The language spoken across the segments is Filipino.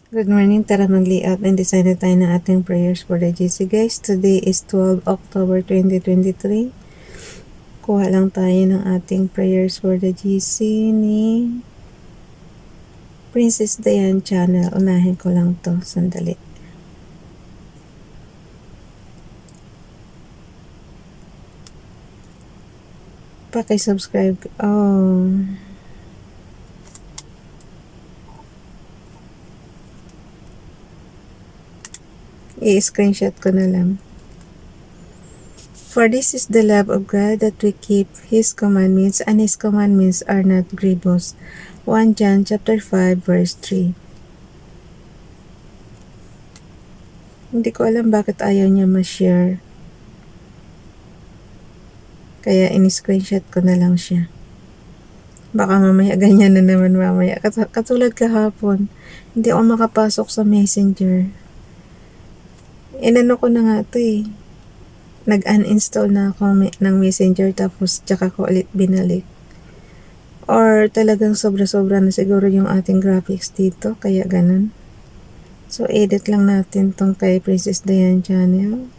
Good morning, tara mag-layout and design na tayo ng ating prayers for the GC guys. Today is 12 October 2023. Kuha lang tayo ng ating prayers for the GC ni Princess Diane Channel. Unahin ko lang to, sandali. Paki-subscribe. I-screenshot ko na lang. For this is the love of God, that we keep His commandments, and His commandments are not grievous. 1 John chapter 5 verse 3. Hindi ko alam bakit ayaw niya ma-share. Kaya in-screenshot ko na lang siya. Baka mamaya ganyan na naman mamaya. Katulad kahapon, hindi ako makapasok sa messenger. Inano ko na nga ito eh. Nag-uninstall na ako ng messenger tapos tsaka ko ulit binalik. Or talagang sobra-sobra na siguro yung ating graphics dito, kaya ganun. So edit lang natin tong kay Princess Diane Channel.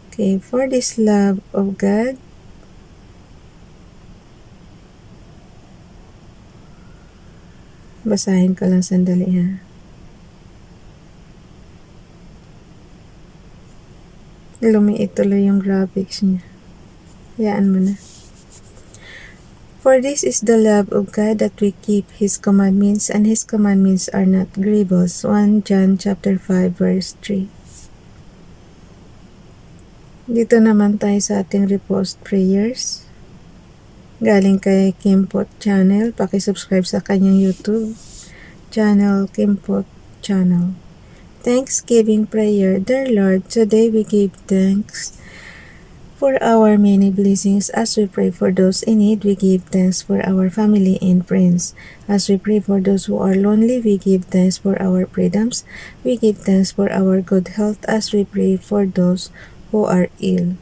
Okay, for this love of God, basahin ko lang sandali ha. Lumiit tuloy yung graphics niya. Hayaan mo na. For this is the love of God, that we keep His commandments, and His commandments are not grievous. 1 John chapter 5 verse 3. Dito naman tayo sa ating repost prayers. Galing kay Kimpot Channel. Paki-subscribe sa kanyang YouTube channel, Kimpot Channel. Thanksgiving prayer. Dear Lord, today we give thanks for our many blessings. As we pray for those in need, we give thanks for our family and friends. As we pray for those who are lonely, we give thanks for our freedoms. We give thanks for our good health as we pray for those who are ill.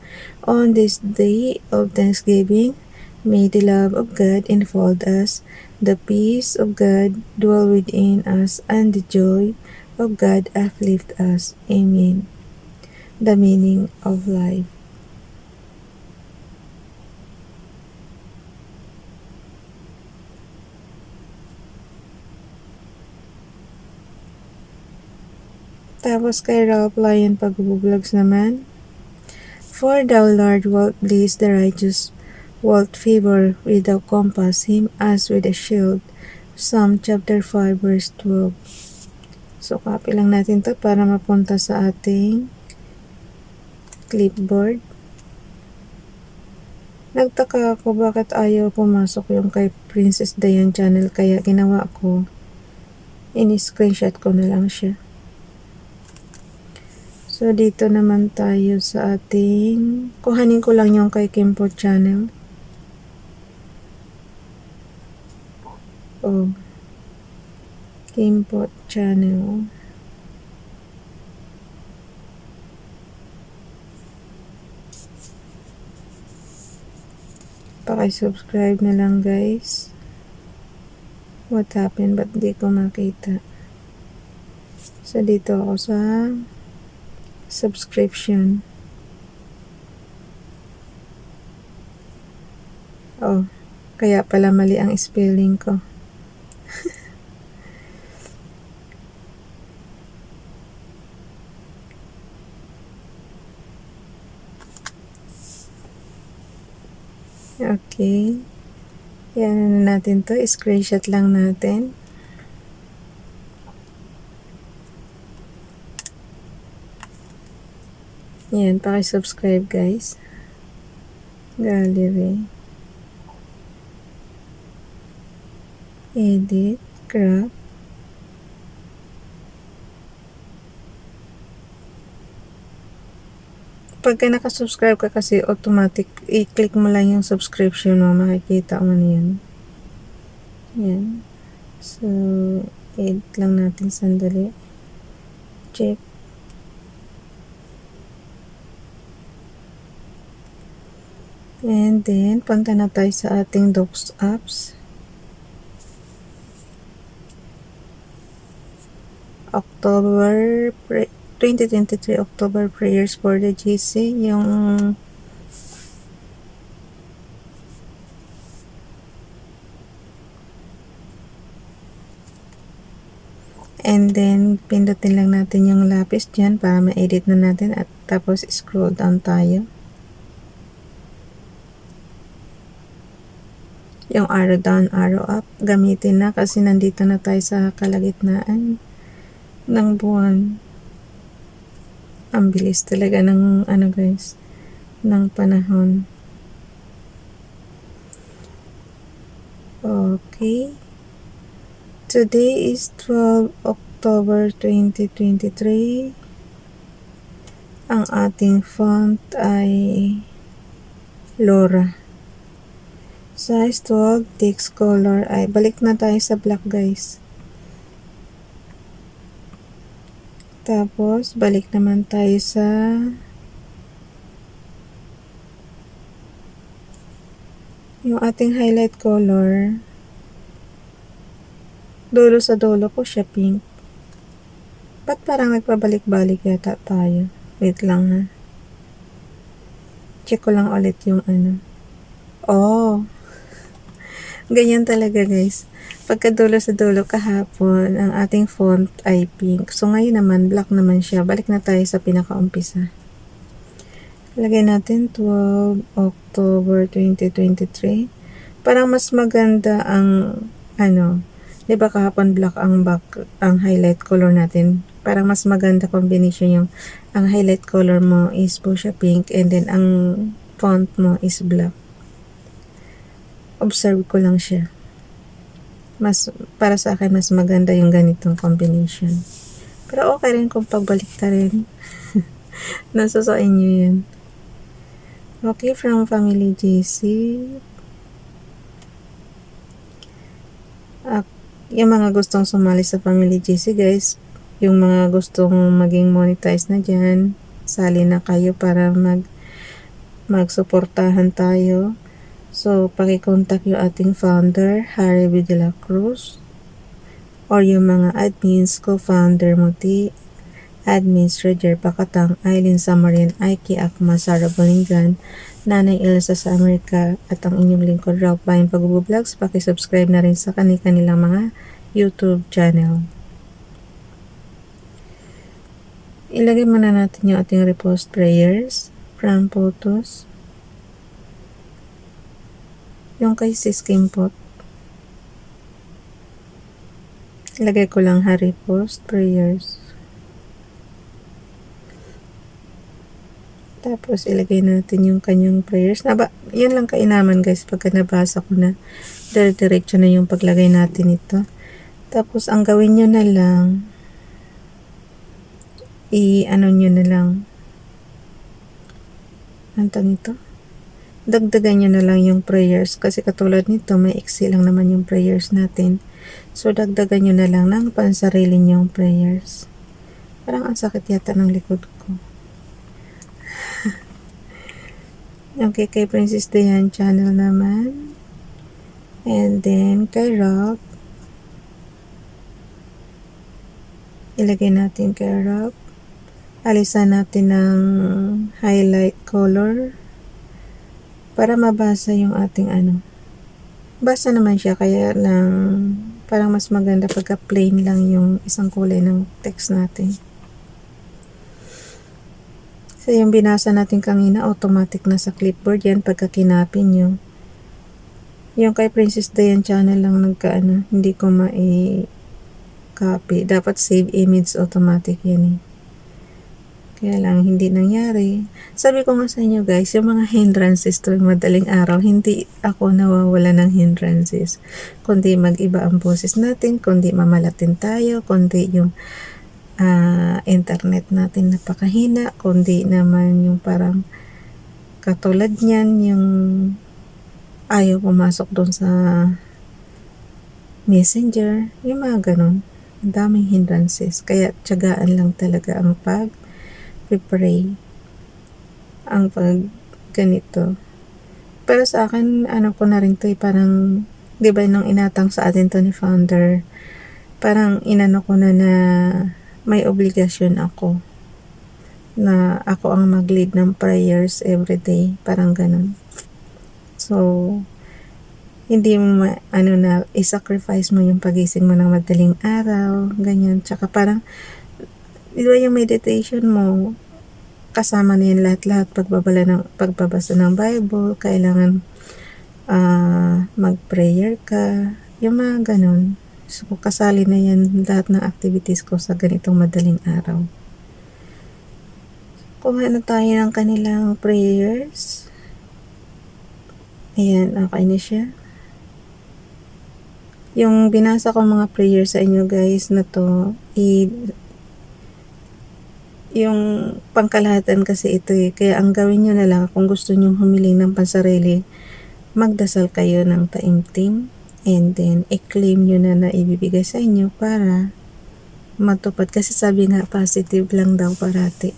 On this day of Thanksgiving, may the love of God enfold us, the peace of God dwell within us, and the joy of God uplift us. Amen. The meaning of life. Tapos kay Ralph Lyon Pag-vlogs naman. For thou, Lord, wilt bless the righteous, wilt favor with thou compass him as with a shield. Psalm chapter 5 verse 12. So copy lang natin to para mapunta sa ating clipboard. Nagtaka ako bakit ayaw pumasok yung kay Princess Diane Channel, kaya ginawa ko, in-screenshot ko na lang siya. So dito naman tayo sa ating, kuhanin ko lang yung kay Kimpo Channel. Kimpo Channel. Paki-subscribe na lang guys. What happened? Ba't di ko makita? So dito ako sa subscription. Kaya pala mali ang spelling ko. Okay. Yan na natin to. Screenshot lang natin. Yan. Paki-subscribe guys. Gallery. Edit. Crop. Pagka nakasubscribe ka kasi automatic, i-click mo lang yung subscription mo, makikita mo na yun. Yan. So, edit lang natin sandali. Check. And then, punta na tayo sa ating Docs apps. October 2023 October prayers for the GC, yung and then pindutin lang natin yung lapis dyan para ma-edit na natin at tapos scroll down tayo. Yung arrow down, arrow up, gamitin na kasi nandito na tayo sa kalagitnaan ng buwan. Ang bilis talaga ng guys, ng panahon. Okay. Today is 12 October 2023. Ang ating font ay Laura. Size 12, text color ay, balik na tayo sa black guys. Tapos, balik naman tayo sa yung ating highlight color. Dulo sa dulo ko siya pink. Ba't parang nagpabalik-balik yata tayo? Wait lang ha. Check ko lang ulit yung Oh, ganyan talaga guys. Pagkadulo sa dulo kahapon, ang ating font ay pink. So ngayon naman, black naman siya. Balik na tayo sa pinakaumpisa. Lagay natin 12 October 2023. Parang mas maganda ang di ba kahapon black ang highlight color natin. Parang mas maganda combination yung ang highlight color mo is fuchsia pink and then ang font mo is black. Observe ko lang siya. Para sa akin mas maganda yung ganitong combination. Pero okay rin kung pagbalik ta rin. Nasa sa inyo yun. Okay, from Family GC. Yung mga gustong sumali sa Family GC guys, yung mga gustong maging monetize na dyan, sali na kayo para magsuportahan tayo. So, pakicontact yung ating founder, Harry B. De La Cruz, or yung mga admins, co-founder Muti, admins Roger Pakatang, Aileen Samarin, Aiki Akma, Sarah Bolingan, Nanay Elsa sa Amerika, at ang inyong lingkod Ralph Bayan Pag-vlogs. Pakisubscribe na rin sa kanilang mga YouTube channel. Ilagay muna natin yung ating repost prayers from photos. Yung kay Sis Kimpot. Ilagay ko lang repost prayers. Tapos ilagay natin yung kanyang prayers. Yan lang kainaman guys pagka nabasa ko na. Diretso na yung paglagay natin ito. Tapos ang gawin nyo na lang, nyo na lang, antang ito, dagdagan nyo na lang yung prayers kasi katulad nito may iksi lang naman yung prayers natin. So dagdagan nyo na lang ng pansarili nyong prayers. Parang ang sakit yata ng likod ko. Okay, kay Princess Dayan channel naman. And then kay Rob. Ilagay natin kay Rob. Alisan natin ng highlight color para mabasa yung ating basa naman siya, kaya lang parang mas maganda pagka plain lang yung isang kulay ng text natin. So yung binasa natin kanina automatic na sa clipboard yan pagka kinapin nyo. Yung kay Princess Dayan channel lang hindi ko copy. Dapat save image automatic yan Kaya lang hindi nangyari. Sabi ko nga sa inyo guys, yung mga hindrances tuwing madaling araw, hindi ako nawawala ng hindrances. Kundi mag-iba ang boses natin, kundi mamalatin tayo, kundi yung internet natin napakahina, kundi naman yung parang katulad niyan, yung ayaw pumasok doon sa messenger, yung mga ganun. Ang daming hindrances. Kaya tiyagaan lang talaga ang pray, ang pag ganito. Pero sa akin, ko na rin to parang, di ba nung inatang sa atin to ni founder, parang inano ko na may obligasyon ako na ako ang mag-lead ng prayers everyday, parang ganun. So, hindi mo na i-sacrifice mo yung pagising mo ng madaling araw, ganyan. Tsaka parang, di ba yung meditation mo, kasama na yan lahat-lahat, pagbabasa ng Bible, kailangan mag-prayer ka, yung mga ganun. So, kasali na yan lahat ng activities ko sa ganitong madaling araw. Kuha na tayo ng kanilang prayers. Ayan, okay na siya. Yung binasa ko mga prayers sa inyo guys na to, yung pangkalahatan kasi ito kaya ang gawin nyo na lang kung gusto nyo humiling ng pansarili, magdasal kayo ng taimtim and then i-claim nyo na ibibigay sa inyo para matupad, kasi sabi nga positive lang daw parati.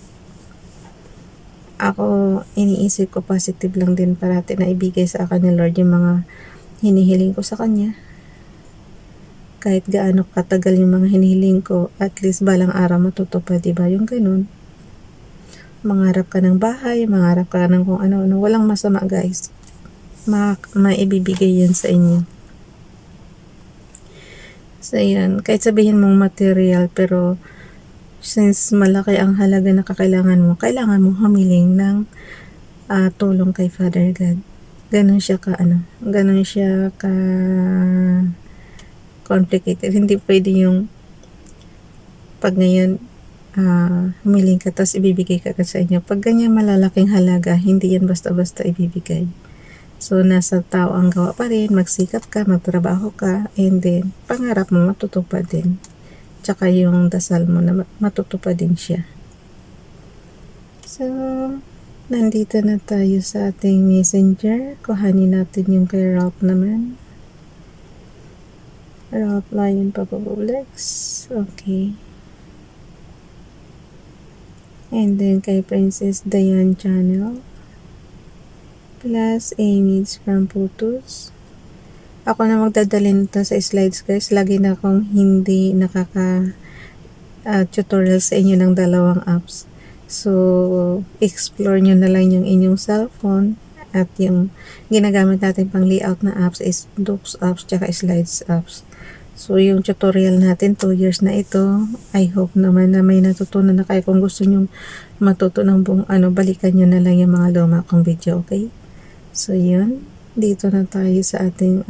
Ako iniisip ko positive lang din parati na ibigay sa akin ni Lord yung mga hinihiling ko sa Kanya. Kahit gaano katagal yung mga hinihiling ko, at least balang araw matutupad, diba? Yung ganun. Mangarap ka ng bahay, mangarap ka ng kung ano-ano. Walang masama guys. Maibibigay yan sa inyo. So yan, kahit sabihin mong material, pero since malaki ang halaga na kailangan mo humiling ng tulong kay Father God. Ganun siya ka complicated. Hindi pwede yung pag ngayon humiling ka tapos ibibigay ka sa inyo. Pag ganyan malalaking halaga, hindi yan basta-basta ibibigay. So nasa tao ang gawa pa rin, magsikap ka, magtrabaho ka, and then pangarap mo matutupad din. Tsaka yung dasal mo na matutupad din siya. So, nandito na tayo sa ating messenger. Kuhanin natin yung kay Ralph naman. Ralph Lion Papabulex. Okay. And then kay Princess Diane Channel. Plus image from photos. Ako na magdadalhin ito sa slides guys. Lagi na akong hindi tutorial sa inyo ng dalawang apps. So, explore nyo na lang yung inyong cellphone. At yung ginagamit natin pang layout na apps is Docs apps tsaka Slides apps. So, yung tutorial natin 2 years na ito. I hope naman na may natutunan na kayo. Kung gusto nyo matuto ng buong balikan nyo na lang yung mga luma kong video, okay? So, yun. Dito na tayo sa ating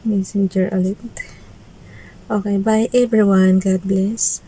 messenger ulit. Okay, bye everyone. God bless.